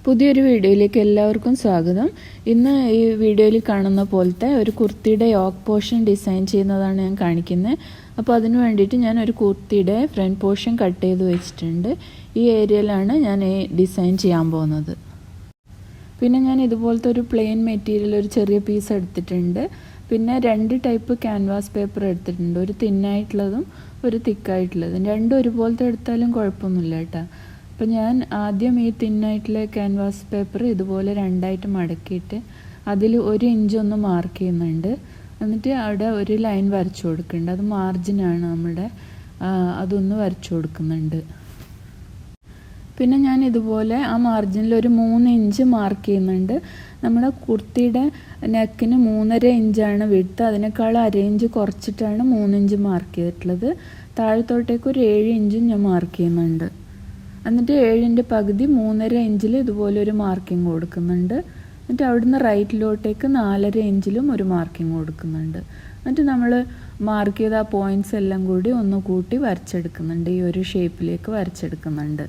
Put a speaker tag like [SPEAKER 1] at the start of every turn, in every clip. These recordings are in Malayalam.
[SPEAKER 1] പുതിയൊരു വീഡിയോയിലേക്ക് എല്ലാവർക്കും സ്വാഗതം. ഇന്ന് ഈ വീഡിയോയിൽ കാണുന്ന പോലത്തെ ഒരു കുർത്തിയുടെ യോക്ക് പോർഷൻ ഡിസൈൻ ചെയ്യുന്നതാണ് ഞാൻ കാണിക്കുന്നത്. അപ്പോൾ അതിന് വേണ്ടിയിട്ട് ഞാൻ ഒരു കുർത്തിയുടെ ഫ്രണ്ട് പോർഷൻ കട്ട് ചെയ്ത് വെച്ചിട്ടുണ്ട്. ഈ ഏരിയയിലാണ് ഞാൻ ഈ ഡിസൈൻ ചെയ്യാൻ പോകുന്നത്. പിന്നെ ഞാൻ ഇതുപോലത്തെ ഒരു പ്ലെയിൻ മെറ്റീരിയൽ ഒരു ചെറിയ പീസ് എടുത്തിട്ടുണ്ട്. പിന്നെ 2 ടൈപ്പ് ക്യാൻവാസ് പേപ്പർ എടുത്തിട്ടുണ്ട്, ഒരു തിന്നായിട്ടുള്ളതും ഒരു തിക്കായിട്ടുള്ളതും. രണ്ടും ഒരുപോലത്തെ എടുത്താലും കുഴപ്പമൊന്നുമില്ല കേട്ടോ. അപ്പോൾ ഞാൻ ആദ്യം ഈ തിന്നായിട്ടുള്ള ക്യാൻവാസ് പേപ്പർ ഇതുപോലെ 2ആയിട്ട് മടക്കിയിട്ട് അതിൽ 1 ഇഞ്ച് ഒന്ന് മാർക്ക് ചെയ്യുന്നുണ്ട്. എന്നിട്ട് അവിടെ ഒരു ലൈൻ വരച്ചു കൊടുക്കുന്നുണ്ട്. അത് മാർജിനാണ് നമ്മുടെ, അതൊന്ന് വരച്ചു കൊടുക്കുന്നുണ്ട്. പിന്നെ ഞാൻ ഇതുപോലെ ആ മാർജിനിൽ ഒരു 3 ഇഞ്ച് മാർക്ക് ചെയ്യുന്നുണ്ട്. നമ്മുടെ കുർത്തിയുടെ നെക്കിന് 3.5 ഇഞ്ചാണ് വിഡ്ത്ത്, അതിനേക്കാൾ 1/2 ഇഞ്ച് കുറച്ചിട്ടാണ് 3 ഇഞ്ച് മാർക്ക് ചെയ്തിട്ടുള്ളത്. താഴത്തോട്ടേക്ക് ഒരു 7 ഇഞ്ചും ഞാൻ മാർക്ക് ചെയ്യുന്നുണ്ട്. എന്നിട്ട് 7ൻ്റെ പകുതി 3.5 ഇഞ്ചിൽ ഇതുപോലെ ഒരു മാർക്കിംഗ് കൊടുക്കുന്നുണ്ട്. എന്നിട്ട് അവിടുന്ന് റൈറ്റിലോട്ടേക്ക് 4.5 ഇഞ്ചിലും ഒരു മാർക്കിംഗ് കൊടുക്കുന്നുണ്ട്. എന്നിട്ട് നമ്മൾ മാർക്ക് ചെയ്ത ആ പോയിൻറ്റ്സ് എല്ലാം കൂടി ഒന്ന് കൂട്ടി വരച്ചെടുക്കുന്നുണ്ട്, ഈ ഒരു ഷേപ്പിലേക്ക് വരച്ചെടുക്കുന്നുണ്ട്.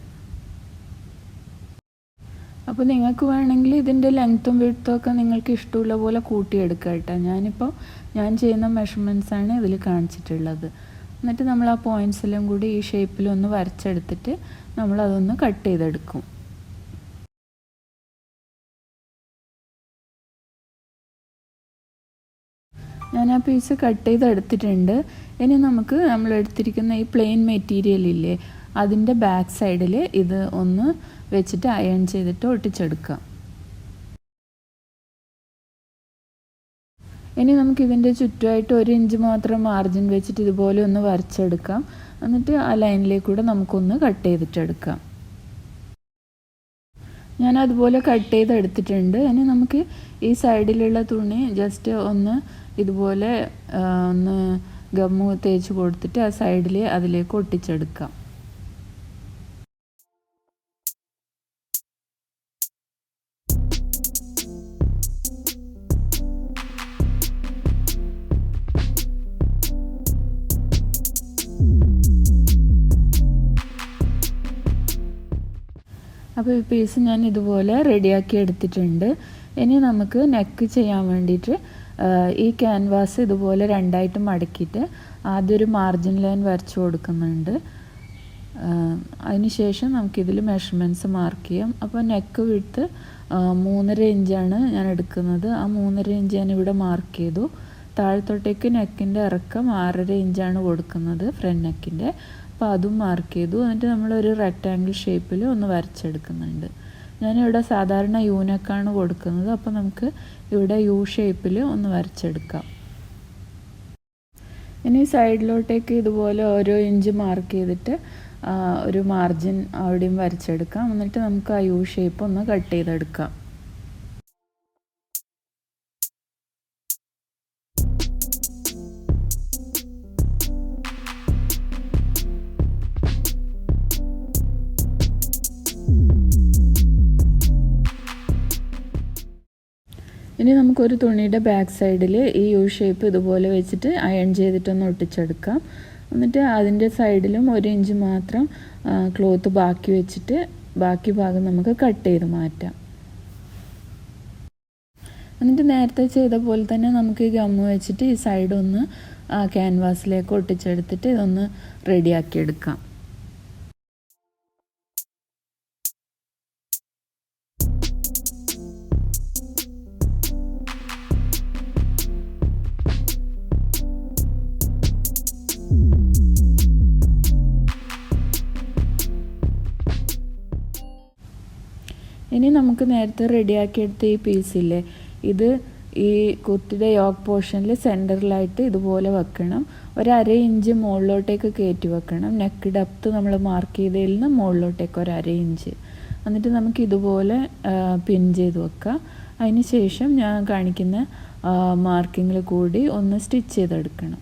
[SPEAKER 1] അപ്പോൾ നിങ്ങൾക്ക് വേണമെങ്കിൽ ഇതിൻ്റെ ലെങ്ത്തും വിഡ്ത്തും ഒക്കെ നിങ്ങൾക്ക് ഇഷ്ടമുള്ള പോലെ കൂട്ടിയെടുക്കുക കേട്ടോ. ഞാൻ ചെയ്യുന്ന മെഷർമെൻറ്റ്സാണ് ഇതിൽ കാണിച്ചിട്ടുള്ളത്. എന്നിട്ട് നമ്മൾ ആ പോയിൻറ്റ്സ് എല്ലാം കൂടി ഈ ഷേപ്പിലൊന്ന് വരച്ചെടുത്തിട്ട് നമ്മളതൊന്ന് കട്ട് ചെയ്തെടുക്കും. ഞാൻ ആ പീസ് കട്ട് ചെയ്തെടുത്തിട്ടുണ്ട്. ഇനി നമുക്ക് നമ്മൾ എടുത്തിരിക്കുന്ന ഈ പ്ലെയിൻ മെറ്റീരിയൽ ഇല്ലേ, അതിൻ്റെ ബാക്ക് സൈഡിൽ ഇത് ഒന്ന് വെച്ചിട്ട് അയൺ ചെയ്തിട്ട് ഒട്ടിച്ചെടുക്കാം. ഇനി നമുക്കിതിൻ്റെ ചുറ്റുമായിട്ട് 1 ഇഞ്ച് മാത്രം മാർജിൻ വെച്ചിട്ട് ഇതുപോലെ ഒന്ന് വരച്ചെടുക്കാം. എന്നിട്ട് ആ ലൈനിലേക്കൂടെ നമുക്കൊന്ന് കട്ട് ചെയ്തിട്ടെടുക്കാം. ഞാൻ അതുപോലെ കട്ട് ചെയ്തെടുത്തിട്ടുണ്ട്. ഇനി നമുക്ക് ഈ സൈഡിലുള്ള തുണി ജസ്റ്റ് ഒന്ന് ഇതുപോലെ ഒന്ന് ഗമ്മ് തേച്ച് കൊടുത്തിട്ട് ആ സൈഡിൽ അതിലേക്ക് ഒട്ടിച്ചെടുക്കാം. അപ്പോൾ ഈ പീസ് ഞാൻ ഇതുപോലെ റെഡിയാക്കി എടുത്തിട്ടുണ്ട്. ഇനി നമുക്ക് നെക്ക് ചെയ്യാൻ വേണ്ടിയിട്ട് ഈ ക്യാൻവാസ് ഇതുപോലെ 2ആയിട്ട് മടക്കിയിട്ട് ആദ്യം ഒരു മാർജിൻ ലൈൻ വരച്ചു കൊടുക്കുന്നുണ്ട്. അതിന് ശേഷം നമുക്കിതിൽ മെഷർമെൻറ്റ്സ് മാർക്ക് ചെയ്യാം. അപ്പോൾ നെക്ക് വിഡ്ത്ത് 3.5 ഇഞ്ചാണ് ഞാൻ എടുക്കുന്നത്. ആ 3.5 ഇഞ്ച് ഞാൻ ഇവിടെ മാർക്ക് ചെയ്തു. താഴത്തോട്ടേക്ക് നെക്കിൻ്റെ ഇറക്കം 6.5 ഇഞ്ചാണ് കൊടുക്കുന്നത് ഫ്രണ്ട് നെക്കിൻ്റെ. അപ്പോൾ അതും മാർക്ക് ചെയ്തു. എന്നിട്ട് നമ്മളൊരു റെക്റ്റാങ്കിൾ ഷേപ്പിൽ ഒന്ന് വരച്ചെടുക്കുന്നുണ്ട്. ഞാനിവിടെ സാധാരണ യു നെക്കാണ് കൊടുക്കുന്നത്. അപ്പോൾ നമുക്ക് ഇവിടെ യു ഷേപ്പിൽ ഒന്ന് വരച്ചെടുക്കാം. ഇനി സൈഡിലോട്ടേക്ക് ഇതുപോലെ ഓരോ ഇഞ്ച് മാർക്ക് ചെയ്തിട്ട് ഒരു മാർജിൻ അവിടെയും വരച്ചെടുക്കാം. എന്നിട്ട് നമുക്ക് ആ യു ഷേപ്പ് ഒന്ന് കട്ട് ചെയ്തെടുക്കാം. ഇനി നമുക്കൊരു തുണിയുടെ ബാക്ക് സൈഡിൽ ഈ യു ഷേപ്പ് ഇതുപോലെ വെച്ചിട്ട് അയൺ ചെയ്തിട്ടൊന്ന് ഒട്ടിച്ചെടുക്കാം. എന്നിട്ട് അതിൻ്റെ സൈഡിലും 1 ഇഞ്ച് മാത്രം ക്ലോത്ത് ബാക്കി വെച്ചിട്ട് ബാക്കി ഭാഗം നമുക്ക് കട്ട് ചെയ്ത് മാറ്റാം. എന്നിട്ട് നേരത്തെ ചെയ്ത പോലെ തന്നെ നമുക്ക് ഈ ഗമ്മ് വെച്ചിട്ട് ഈ സൈഡ് ഒന്ന് ക്യാൻവാസിലേക്ക് ഒട്ടിച്ചെടുത്തിട്ട് ഇതൊന്ന് റെഡിയാക്കി എടുക്കാം. ഇനി നമുക്ക് നേരത്തെ റെഡിയാക്കിയെടുത്ത ഈ പീസില്ലേ, ഇത് ഈ കുർത്തിയുടെ യോക്ക് പോർഷനിൽ സെൻറ്ററിലായിട്ട് ഇതുപോലെ വെക്കണം. 1/2 ഇഞ്ച് മുകളിലോട്ടേക്ക് കയറ്റി വെക്കണം. നെക്ക് ഡെപ്ത്ത് നമ്മൾ മാർക്ക് ചെയ്തതിൽ നിന്ന് മുകളിലോട്ടേക്ക് 1/2 ഇഞ്ച്. എന്നിട്ട് നമുക്ക് ഇതുപോലെ പിൻ ചെയ്ത് വെക്കാം. അതിന് ശേഷം ഞാൻ കാണിക്കുന്ന മാർക്കിങ്ങിൽ കൂടി ഒന്ന് സ്റ്റിച്ച് ചെയ്തെടുക്കണം.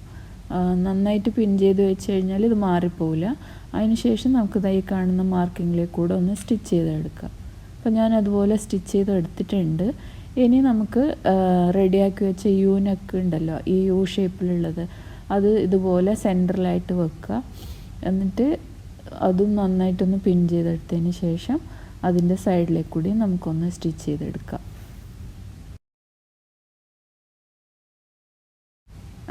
[SPEAKER 1] നന്നായിട്ട് പിൻ ചെയ്ത് വെച്ച് കഴിഞ്ഞാൽ ഇത് മാറിപ്പോവില്ല. അതിന് ശേഷം നമുക്ക് ഈ കാണുന്ന മാർക്കിങ്ങിലേക്ക് കൂടെ ഒന്ന് സ്റ്റിച്ച് ചെയ്തെടുക്കാം. അപ്പോൾ ഞാൻ അതുപോലെ സ്റ്റിച്ച് ചെയ്ത് എടുത്തിട്ടുണ്ട്. ഇനി നമുക്ക് റെഡിയാക്കി വെച്ച യു നെക്ക് ഉണ്ടല്ലോ, ഈ യു ഷേപ്പിലുള്ളത്, അത് ഇതുപോലെ സെൻറ്ററിലായിട്ട് വെക്കുക. എന്നിട്ട് അതും നന്നായിട്ടൊന്ന് പിൻ ചെയ്തെടുത്തതിന് ശേഷം അതിൻ്റെ സൈഡിലേക്ക് കൂടി നമുക്കൊന്ന് സ്റ്റിച്ച് ചെയ്തെടുക്കാം.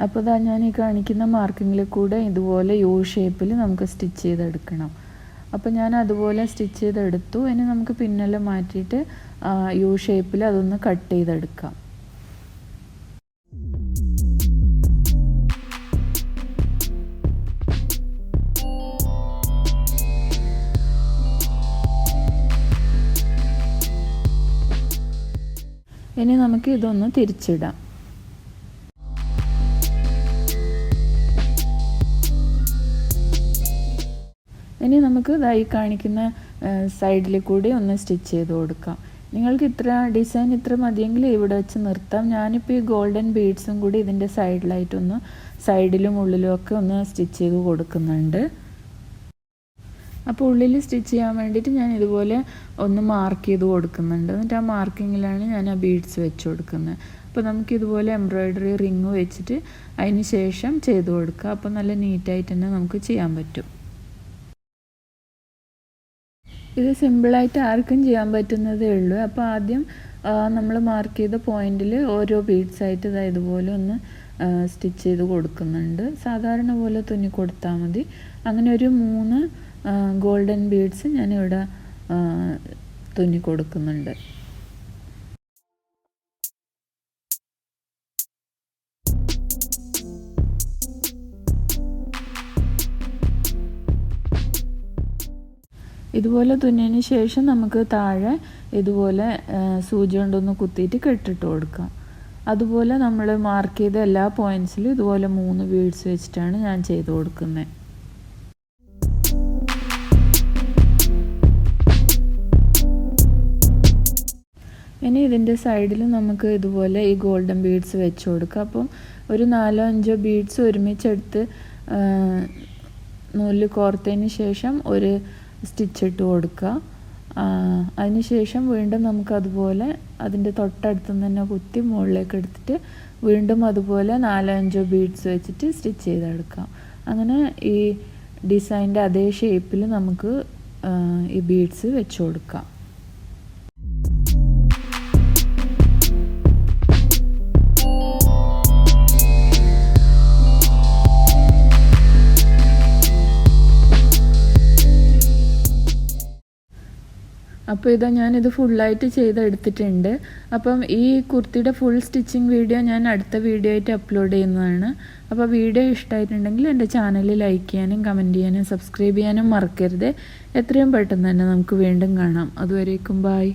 [SPEAKER 1] അപ്പോൾ ഇതാ ഞാൻ ഈ കാണിക്കുന്ന മാർക്കിങ്ങിൽ കൂടെ ഇതുപോലെ യു ഷേപ്പിൽ നമുക്ക് സ്റ്റിച്ച് ചെയ്തെടുക്കണം. അപ്പോൾ ഞാൻ അതുപോലെ സ്റ്റിച്ച് ചെയ്തെടുത്തു. ഇനി നമുക്ക് പിന്നെല്ലാം മാറ്റിയിട്ട് യു ഷേപ്പിൽ അതൊന്ന് കട്ട് ചെയ്തെടുക്കാം. ഇനി നമുക്ക് ഇതൊന്ന് തിരിച്ചിടാം. ഇനി നമുക്ക് ഇതായി കാണിക്കുന്ന സൈഡിൽ കൂടി ഒന്ന് സ്റ്റിച്ച് ചെയ്ത് കൊടുക്കാം. നിങ്ങൾക്ക് ഡിസൈൻ ഇത്ര മതിയെങ്കിൽ ഇവിടെ വെച്ച് നിർത്താം. ഞാനിപ്പോൾ ഈ ഗോൾഡൻ ബീഡ്സും കൂടി ഇതിൻ്റെ സൈഡിലായിട്ടൊന്ന് സൈഡിലും ഉള്ളിലും ഒക്കെ ഒന്ന് സ്റ്റിച്ച് ചെയ്ത് കൊടുക്കുന്നുണ്ട്. അപ്പോൾ ഉള്ളിൽ സ്റ്റിച്ച് ചെയ്യാൻ വേണ്ടിയിട്ട് ഞാൻ ഇതുപോലെ ഒന്ന് മാർക്ക് ചെയ്ത് കൊടുക്കുന്നുണ്ട്. എന്നിട്ട് ആ മാർക്കിങ്ങിലാണ് ഞാൻ ആ ബീഡ്സ് വെച്ച് കൊടുക്കുന്നത്. അപ്പോൾ നമുക്കിതുപോലെ എംബ്രോയ്ഡറി റിങ് വെച്ചിട്ട് അതിന് ശേഷം ചെയ്ത് കൊടുക്കുക. അപ്പോൾ നല്ല നീറ്റായിട്ട് തന്നെ നമുക്ക് ചെയ്യാൻ പറ്റും. ഇത് സിമ്പിളായിട്ട് ആർക്കും ചെയ്യാൻ പറ്റുന്നതേ ഉള്ളൂ. അപ്പോൾ ആദ്യം നമ്മൾ മാർക്ക് ചെയ്ത പോയിന്റിൽ ഓരോ ബീഡ്സായിട്ട് ഇതുപോലെ ഒന്ന് സ്റ്റിച്ച് ചെയ്ത് കൊടുക്കുന്നുണ്ട്. സാധാരണ പോലെ തുന്നി കൊടുത്താൽ മതി. അങ്ങനെ ഒരു 3 ഗോൾഡൻ ബീഡ്സ് ഞാനിവിടെ തുന്നി കൊടുക്കുന്നുണ്ട്. ഇതുപോലെ തുന്നിയതിന് ശേഷം നമുക്ക് താഴെ ഇതുപോലെ സൂചി കൊണ്ടൊന്ന് കുത്തിയിട്ട് കെട്ടിട്ട് കൊടുക്കാം. അതുപോലെ നമ്മൾ മാർക്ക് ചെയ്ത എല്ലാ പോയിൻറ്റ്സിലും ഇതുപോലെ 3 ബീഡ്സ് വെച്ചിട്ടാണ് ഞാൻ ചെയ്ത് കൊടുക്കുന്നത്. ഇനി ഇതിൻ്റെ സൈഡിൽ നമുക്ക് ഇതുപോലെ ഈ ഗോൾഡൻ ബീഡ്സ് വെച്ച് കൊടുക്കാം. അപ്പം ഒരു 4-5 ബീഡ്സ് ഒരുമിച്ചെടുത്ത് നൂലിൽ കോർത്തതിന് ശേഷം ഒരു സ്റ്റിച്ച് ഇട്ട് കൊടുക്കുക. അതിന് ശേഷം വീണ്ടും നമുക്കതുപോലെ അതിൻ്റെ തൊട്ടടുത്ത് തന്നെ കുത്തി മുകളിലേക്ക് എടുത്തിട്ട് വീണ്ടും അതുപോലെ 4-5 ബീഡ്സ് വെച്ചിട്ട് സ്റ്റിച്ച് ചെയ്തെടുക്കാം. അങ്ങനെ ഈ ഡിസൈൻ്റെ അതേ ഷേപ്പിൽ നമുക്ക് ഈ ബീഡ്സ് വെച്ച് കൊടുക്കാം. അപ്പോൾ ഇതാ ഞാനിത് ഫുള്ളായിട്ട് ചെയ്തെടുത്തിട്ടുണ്ട്. അപ്പം ഈ കുർത്തിയുടെ ഫുൾ സ്റ്റിച്ചിങ് വീഡിയോ ഞാൻ അടുത്ത വീഡിയോ ആയിട്ട് അപ്ലോഡ് ചെയ്യുന്നതാണ്. അപ്പോൾ വീഡിയോ ഇഷ്ടമായിട്ടുണ്ടെങ്കിൽ എൻ്റെ ചാനൽ ലൈക്ക് ചെയ്യാനും കമൻറ്റ് ചെയ്യാനും സബ്സ്ക്രൈബ് ചെയ്യാനും മറക്കരുത്. എത്രയും പെട്ടെന്ന് തന്നെ നമുക്ക് വീണ്ടും കാണാം. അതുവരേക്കും ബൈ.